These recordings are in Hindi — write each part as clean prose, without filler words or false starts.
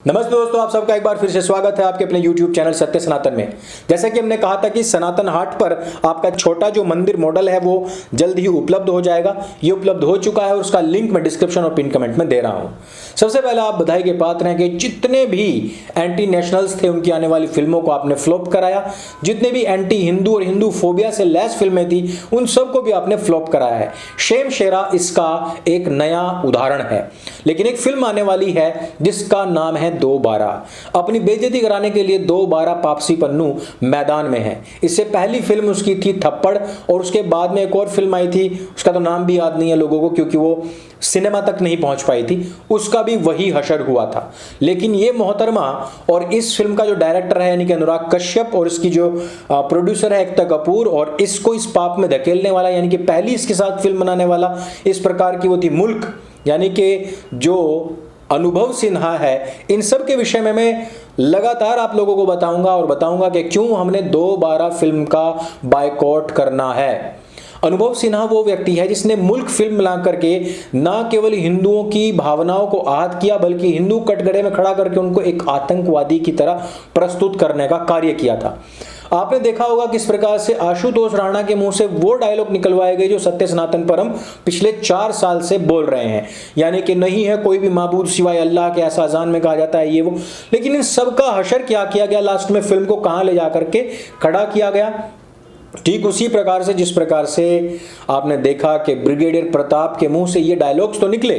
नमस्ते दोस्तों, आप सबका एक बार फिर से स्वागत है आपके अपने YouTube चैनल सत्य सनातन में। जैसा कि हमने कहा था कि सनातन हाट पर आपका छोटा जो मंदिर मॉडल है वो जल्द ही उपलब्ध हो जाएगा। ये उपलब्ध हो चुका है और उसका लिंक मैं डिस्क्रिप्शन और पिन कमेंट में दे रहा हूं। सबसे पहले आप बधाई के पात्र हैं कि जितने भी एंटी नेशनल्स थे उनकी आने वाली फिल्मों को आपने फ्लॉप कराया। जितने भी एंटी हिंदू और हिंदू फोबिया से लैस फिल्में थी उन सबको भी आपने फ्लॉप कराया है। शेम शेरा इसका एक नया उदाहरण है। लेकिन एक फिल्म आने वाली है जिसका नाम है दोबारा। अपनी बेइज्जती कराने के लिए दोबारा तापसी पन्नू मैदान में है। इससे पहली फिल्म उसकी थी थप्पड़ और उसके बाद में एक और फिल्म आई थी, उसका तो नाम भी याद नहीं है लोगों को क्योंकि वो सिनेमा तक नहीं पहुंच पाई थी। उसका भी वही हशर हुआ था। लेकिन ये मोहतरमा और इस फिल्म का जो डायरेक्टर है यानी कि अनुराग कश्यप और इसकी जो प्रोड्यूसर है एकता कपूर और इसको इस पाप में धकेलने वाला यानी कि पहली इसके साथ फिल्म बनाने वाला इस प्रकार की वो थी मुल्क यानी कि जो अनुभव सिन्हा है। इन सब के विषय में मैं लगातार आप लोगों को बताऊंगा कि क्यों हमने दोबारा फिल्म का बायकॉट करना है। अनुभव सिन्हा वो व्यक्ति है जिसने मुल्क फिल्म ला करके ना केवल हिंदुओं की भावनाओं को आहत किया बल्कि हिंदू कटघरे में खड़ा करके उनको एक आतंकवादी की तरह प्रस्तुत करने का कार्य किया था। आपने देखा होगा किस प्रकार से आशुतोष राणा के मुंह से वो डायलॉग निकलवाए गए जो सत्य सनातन पर हम पिछले 4 साल से बोल रहे हैं, यानी कि नहीं है कोई भी माबूद सिवाय अल्लाह के, ऐसा अजान में कहा जाता है ये वो। लेकिन इन सब का हशर क्या किया गया, लास्ट में फिल्म को कहां ले जाकर के खड़ा किया गया। ठीक उसी प्रकार से जिस प्रकार से आपने देखा कि ब्रिगेडियर प्रताप के मुंह से ये डायलॉग्स तो निकले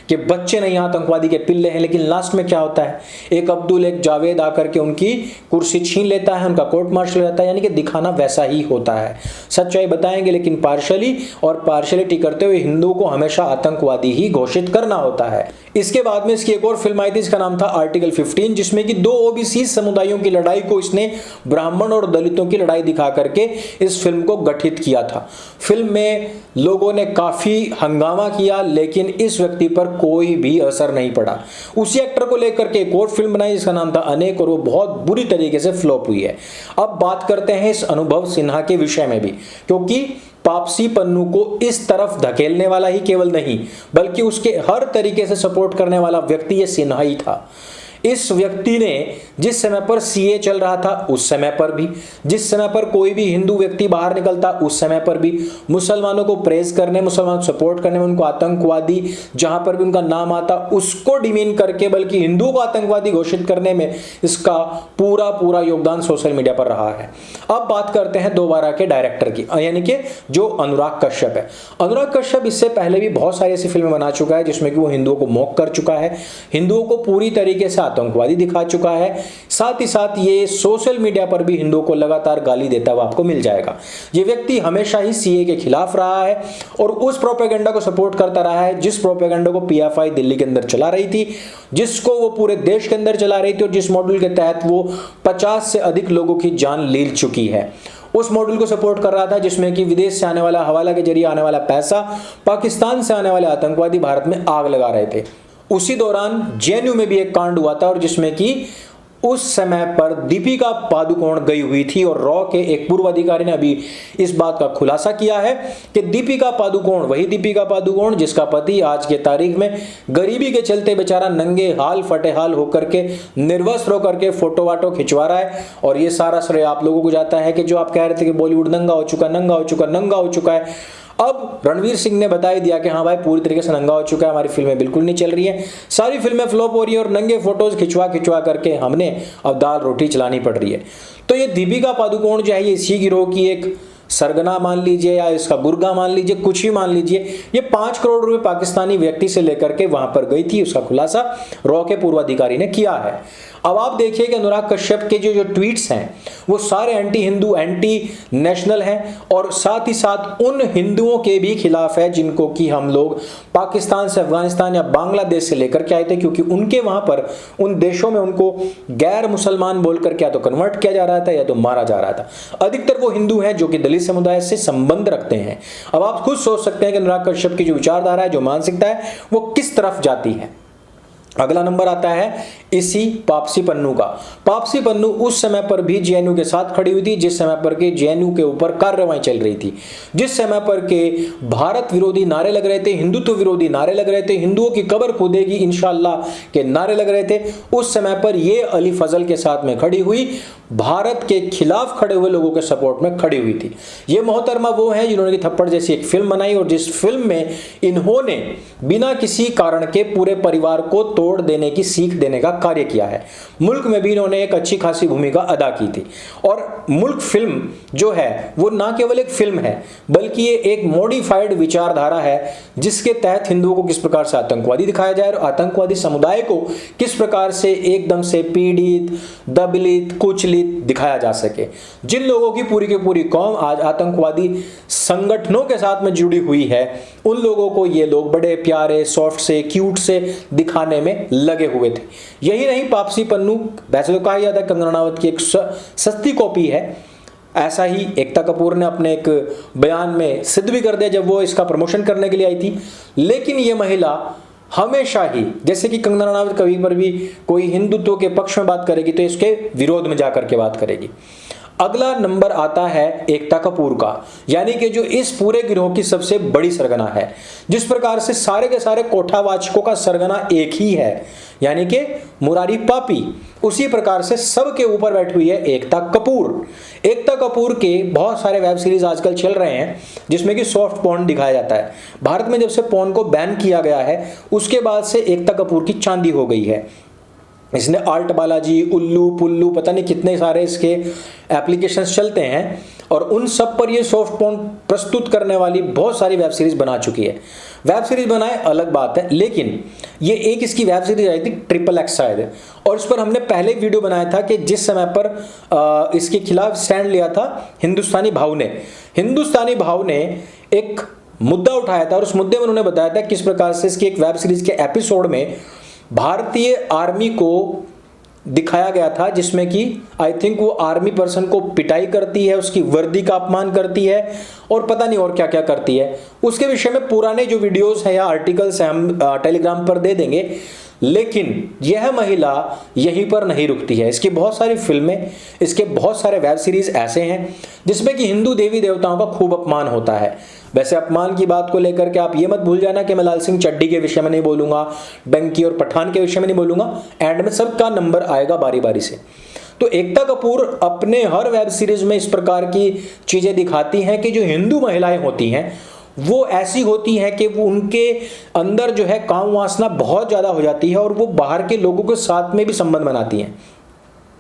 कि बच्चे नहीं आतंकवादी के पिल्ले हैं, लेकिन लास्ट में क्या होता है, एक अब्दुल एक जावेद आकर के उनकी कुर्सी छीन लेता है, उनका कोर्ट मार्शल हो जाता है। यानी कि दिखाना वैसा ही होता है। सच्चाई बताएंगे लेकिन पार्शली और पार्शलिटी करते हुए हिंदुओं को हमेशा आतंकवादी ही घोषित करना होता है। इसके बाद में इसकी एक और फिल्म आई थी, इसका नाम था आर्टिकल 15, जिसमें कि 2 ओबीसी समुदायों की लड़ाई को इसने ब्राह्मण और दलितों की लड़ाई दिखा करके इस फिल्म को गठित किया था। फिल्म में लोगों ने काफी हंगामा किया लेकिन इस व्यक्ति पर कोई भी असर नहीं पड़ा। उसी एक्टर को लेकर के एक और फिल्म बनाई जिसका नाम था अनेक और वो बहुत बुरी तरीके से फ्लॉप हुई है। अब बात करते हैं इस अनुभव सिन्हा के विषय में भी, क्योंकि तापसी पन्नू को इस तरफ धकेलने वाला ही केवल नहीं बल्कि उसके हर तरीके से सपोर्ट करने वाला व्यक्ति ये सिन्हा ही था। इस व्यक्ति ने जिस समय पर सीए चल रहा था उस समय पर भी, जिस समय पर कोई भी हिंदू व्यक्ति बाहर निकलता उस समय पर भी मुसलमानों को प्रेज करने, मुसलमानों को सपोर्ट करने में, उनको आतंकवादी जहां पर भी उनका नाम आता उसको डिमीन करके बल्कि हिंदुओं को आतंकवादी घोषित करने में इसका पूरा योगदान सोशल मीडिया पर रहा है। अब बात करते हैं दोबारा के डायरेक्टर की, यानी कि जो अनुराग कश्यप है। अनुराग कश्यप इससे पहले भी बहुत सारी ऐसी फिल्में बना चुका है जिसमें कि वो हिंदुओं को मॉक कर चुका है, हिंदुओं को पूरी तरीके से आतंकवादी दिखा चुका है। साथ ही साथ ये सोशल मीडिया पर भी हिंदुओं को लगातार गाली देता हुआ आपको मिल जाएगा। ये व्यक्ति हमेशा ही सीए के खिलाफ रहा है और उस प्रोपेगेंडा को सपोर्ट करता रहा है जिस प्रोपेगेंडा को पीएफआई दिल्ली के अंदर चला रही थी, जिसको वो पूरे देश के अंदर चला रही थी और जिस मॉडल के तहत वो 50 से अधिक लोगों की जान ले चुकी है। उस मॉडल को सपोर्ट कर रहा था जिसमें कि विदेश से आने वाला, हवाला के जरिए आने वाला पैसा, पाकिस्तान से आने वाले आतंकवादी भारत में आग लगा रहे थे। उसी दौरान जेएनयू में भी एक कांड हुआ था और जिसमें कि उस समय पर दीपिका पादुकोण गई हुई थी और रॉ के एक पूर्व अधिकारी ने अभी इस बात का खुलासा किया है कि दीपिका पादुकोण वही दीपिका पादुकोण जिसका पति आज के तारीख में गरीबी के चलते बेचारा नंगे हाल फटे हाल होकर के निर्वस्त्र होकर के फोटो वाटो खिंचवा रहा है। और ये सारा श्रेय आप लोगों को जाता है कि जो आप कह रहे थे कि बॉलीवुड नंगा हो चुका है। अब रणवीर सिंह ने बता ही दिया कि हाँ भाई पूरी तरीके से नंगा हो चुका है, हमारी फिल्में बिल्कुल नहीं चल रही हैं, सारी फिल्में फ्लॉप हो रही है और नंगे फोटोज खिंचवा करके हमने अब दाल रोटी चलानी पड़ रही है। तो ये दीपिका पादुकोण जो है ये इसी गिरोह की एक सरगना मान लीजिए या इसका गुर्गा मान लीजिए, कुछ ही मान लीजिए। ये 5 करोड़ रुपए पाकिस्तानी व्यक्ति से लेकर के वहां पर गई थी, उसका खुलासा रॉ के पूर्व अधिकारी ने किया है। अब आप देखिए कि अनुराग कश्यप के जो ट्वीट्स हैं वो सारे एंटी हिंदू, एंटी नेशनल हैं और साथ ही साथ उन हिंदुओं के भी खिलाफ है जिनको कि हम लोग पाकिस्तान से, अफगानिस्तान या बांग्लादेश से लेकर के आए थे, क्योंकि उनके वहां पर उन देशों में उनको गैर मुसलमान बोलकर क्या तो कन्वर्ट किया जा रहा था या तो मारा जा रहा था। अधिकतर वो हिंदू हैं जो कि दलित समुदाय से संबंध रखते हैं। अब आप खुद सोच सकते हैं कि अनुराग कश्यप की जो विचारधारा है, जो मानसिकता है वो किस तरफ जाती है। अगला नंबर आता है इसी तापसी पन्नू का। तापसी पन्नू उस समय पर भी जेएनयू के साथ खड़ी हुई थी जिस समय पर के जेएनयू के ऊपर कार्रवाई चल रही थी, जिस समय पर के भारत विरोधी नारे लग रहे थे, हिंदुत्व विरोधी नारे लग रहे थे, हिंदुओं की कब्र खोदेगी इंशाअल्लाह के नारे लग रहे थे। उस समय पर ये अली फजल के साथ में खड़ी हुई, भारत के खिलाफ खड़े हुए लोगों के सपोर्ट में खड़ी हुई थी। ये मोहतरमा वो है जिन्होंने थप्पड़ जैसी एक फिल्म बनाई और जिस फिल्म में इन्होंने बिना किसी कारण के पूरे परिवार को तोड़ देने की सीख देने का कार्य किया है। मुल्क में भी इन्होंने एक अच्छी खासी भूमिका अदा की थी। और मुल्क फिल्म जो है वो ना केवल एक फिल्म है बल्कि ये एक मॉडिफाइड विचारधारा है जिसके तहत हिंदुओं को किस प्रकार से आतंकवादी दिखाया जाए और आतंकवादी समुदाय को किस प्रकार से एकदम से पीड़ित, दबित, कुचलित दिखाया जा सके। जिन लोगों की पूरी कौम आज आतंकवादी संगठनों के साथ में जुड़ी हुई है उन लोगों को ये लोग बड़े प्यारे, सॉफ्ट से, क्यूट से दिखाने में लगे हुए थे। यही नहीं, तापसी पन्नू वैसे तो कहा जाता है कंगना रनावत की एक सस्ती कॉपी है, ऐसा ही एकता कपूर ने अपने एक बयान में सिद्ध भी कर दिया जब वो इसका प्रमोशन करने के लिए आई थी। लेकिन ये महिला हमेशा ही, जैसे कि कंगना रनावत कभी पर भी कोई हिंदुत्व के पक्ष में बात करेगी तो इसके विरोध में जाकर के बात करेगी। अगला नंबर आता है एकता कपूर का, यानी कि जो इस पूरे गिरोह की सबसे बड़ी सरगना है। जिस प्रकार से सारे के सारे कोठावाचकों का सरगना एक ही है यानी कि मुरारी पापी, उसी प्रकार से सबके ऊपर बैठी हुई है एकता कपूर। एकता कपूर के बहुत सारे वेब सीरीज आजकल चल रहे हैं जिसमें कि सॉफ्ट पॉर्न दिखाया जाता है। भारत में जब से पॉर्न को बैन किया गया है उसके बाद से एकता कपूर की चांदी हो गई है। इसने आल्ट बालाजी, उल्लू पुल्लू, पता नहीं कितने सारे इसके एप्लीकेशंस चलते हैं और उन सब पर ये सॉफ्ट पॉर्न प्रस्तुत करने वाली बहुत सारी वेब सीरीज बना चुकी है। वेब सीरीज बनाए अलग बात है, लेकिन ये एक इसकी वेब सीरीज आई थी XXX शायद, और इस पर हमने पहले वीडियो बनाया था कि जिस समय पर इसके खिलाफ स्टैंड लिया था हिंदुस्तानी भाव ने एक मुद्दा उठाया था और उस मुद्दे में उन्होंने बताया था किस प्रकार से इसकी एक वेब सीरीज के एपिसोड में भारतीय आर्मी को दिखाया गया था जिसमें कि आई थिंक वो आर्मी पर्सन को पिटाई करती है, उसकी वर्दी का अपमान करती है और पता नहीं और क्या क्या करती है। उसके विषय में पुराने जो वीडियोस हैं या आर्टिकल्स हैं हम टेलीग्राम पर दे देंगे। लेकिन यह महिला यहीं पर नहीं रुकती है, इसकी बहुत सारी फिल्में, इसके बहुत सारे वेब सीरीज ऐसे हैं जिसमें कि हिंदू देवी देवताओं का खूब अपमान होता है। वैसे अपमान की बात को लेकर के आप ये मत भूल जाना कि मैं लाल सिंह चड्ढी के विषय में नहीं बोलूंगा, डंकी और पठान के विषय में नहीं बोलूंगा, एंड में सबका नंबर आएगा बारी बारी से। तो एकता कपूर अपने हर वेब सीरीज में इस प्रकार की चीजें दिखाती हैं कि जो हिंदू महिलाएं होती हैं वो ऐसी होती हैं कि वो उनके अंदर जो है काम वासना बहुत ज़्यादा हो जाती है और वो बाहर के लोगों के साथ में भी संबंध बनाती हैं।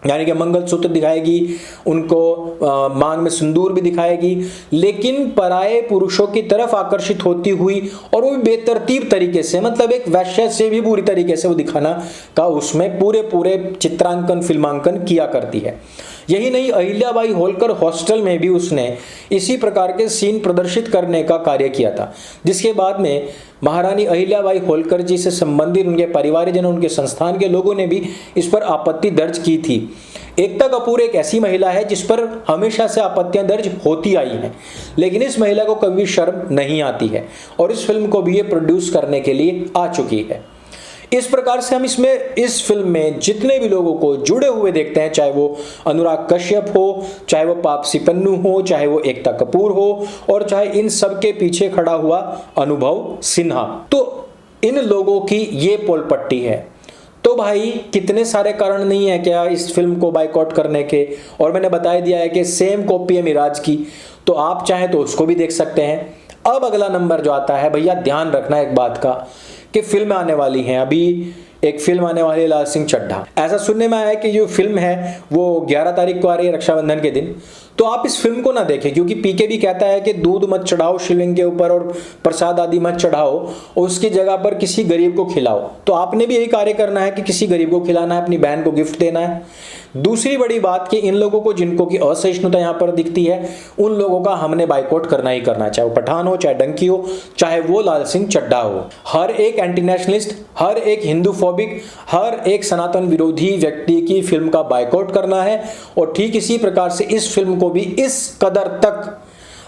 यानी कि मंगलसूत्र दिखाएगी, उनको मांग में सिंदूर भी दिखाएगी, लेकिन पराये पुरुषों की तरफ आकर्षित होती हुई और वो भी बेतरतीब तरीके से, मतलब एक वैश्य से भी बुरी तरीके से वो दिखाना का उसमें पूरे चित्रांकन, फिल्मांकन किया करती है। यही नहीं, अहिल्याबाई होलकर हॉस्टल में भी उसने इसी प्रकार के सीन प्रदर्शित करने का कार्य किया था, जिसके बाद में महारानी अहिल्याबाई होलकर जी से संबंधित उनके परिवारजन, उनके संस्थान के लोगों ने भी इस पर आपत्ति दर्ज की थी। एकता कपूर एक ऐसी महिला है जिस पर हमेशा से आपत्तियां दर्ज होती आई हैं, लेकिन इस महिला को कभी शर्म नहीं आती है और इस फिल्म को भी ये प्रोड्यूस करने के लिए आ चुकी है। इस प्रकार से हम इस फिल्म में जितने भी लोगों को जुड़े हुए देखते हैं, चाहे वो अनुराग कश्यप हो, चाहे वो तापसी पन्नू हो, चाहे वो एकता कपूर हो और चाहे इन सब के पीछे खड़ा हुआ अनुभव सिन्हा, तो इन लोगों की ये पोल पट्टी है। तो भाई कितने सारे कारण नहीं है क्या इस फिल्म को बायकॉट करने के, और मैंने बता दिया है कि सेम कॉपी है मिराज की, तो आप चाहें तो उसको भी देख सकते हैं। अब अगला नंबर जो आता है, भैया ध्यान रखना एक बात का कि फिल्म आने वाली हैं। अभी एक फिल्म आने वाली है लाल सिंह चड्ढा, ऐसा सुनने में आया है कि जो फिल्म है वो 11 तारीख को आ रही है, रक्षाबंधन के दिन। तो आप इस फिल्म को ना देखें, क्योंकि पीके भी कहता है कि दूध मत चढ़ाओ शिवलिंग के ऊपर और प्रसाद आदि मत चढ़ाओ, और उसकी जगह पर किसी गरीब को खिलाओ। तो आपने भी यही कार्य करना है कि किसी गरीब को खिलाना है, अपनी बहन को गिफ्ट देना है। दूसरी बड़ी बात कि इन लोगों को जिनको की असहिष्णुता यहाँ पर दिखती है, उन लोगों का हमने बाइकआउट करना ही करना है, चाहे वो पठान हो, चाहे डंकी हो, चाहे वो लाल सिंह चड्ढा हो। हर एक एंटी नेशनलिस्ट, हर एक हिंदू फोबिक, हर एक सनातन विरोधी व्यक्ति की फिल्म का बाइकआउट करना है। और ठीक इसी प्रकार से इस फिल्म को भी इस कदर तक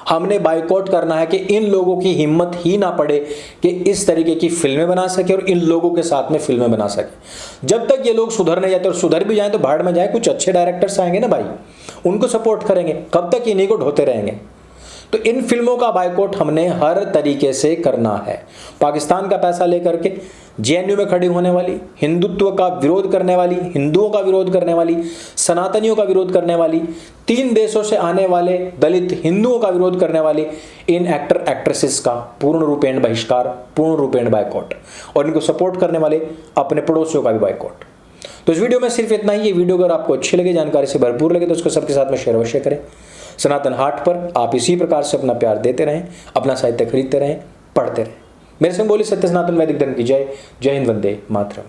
हमने बाइकआउट करना है कि इन लोगों की हिम्मत ही ना पड़े कि इस तरीके की फिल्में बना सके और इन लोगों के साथ में फिल्में बना सके। जब तक ये लोग सुधर नहीं जाते, और सुधर भी जाएं तो भाड़ में जाए, कुछ अच्छे डायरेक्टर्स आएंगे ना भाई, उनको सपोर्ट करेंगे। कब तक इन्हीं को ढोते रहेंगे? तो इन फिल्मों का बाइकआउट हमने हर तरीके से करना है। पाकिस्तान का पैसा लेकर के जेएनयू में खड़ी होने वाली, हिंदुत्व का विरोध करने वाली, हिंदुओं का विरोध करने वाली, सनातनियों का विरोध करने वाली, 3 देशों से आने वाले दलित हिंदुओं का विरोध करने वाली इन एक्टर एक्ट्रेसेस का पूर्ण रूपेण बहिष्कार, पूर्ण रूपेण बाइकआउट, और इनको सपोर्ट करने वाले अपने पड़ोसियों का भी बाइकआउट। तो इस वीडियो में सिर्फ इतना ही। ये वीडियो अगर आपको अच्छी लगे, जानकारी से भरपूर लगे, तो उसको सबके साथ में शेयर अवश्य करें। सनातन हाट पर आप इसी प्रकार से अपना प्यार देते रहें, अपना साहित्य खरीदते रहें, पढ़ते रहें। मेरे संग बोली सत्य सनातन वैदिक धर्म की जय। जय हिंद, वंदे मातरम।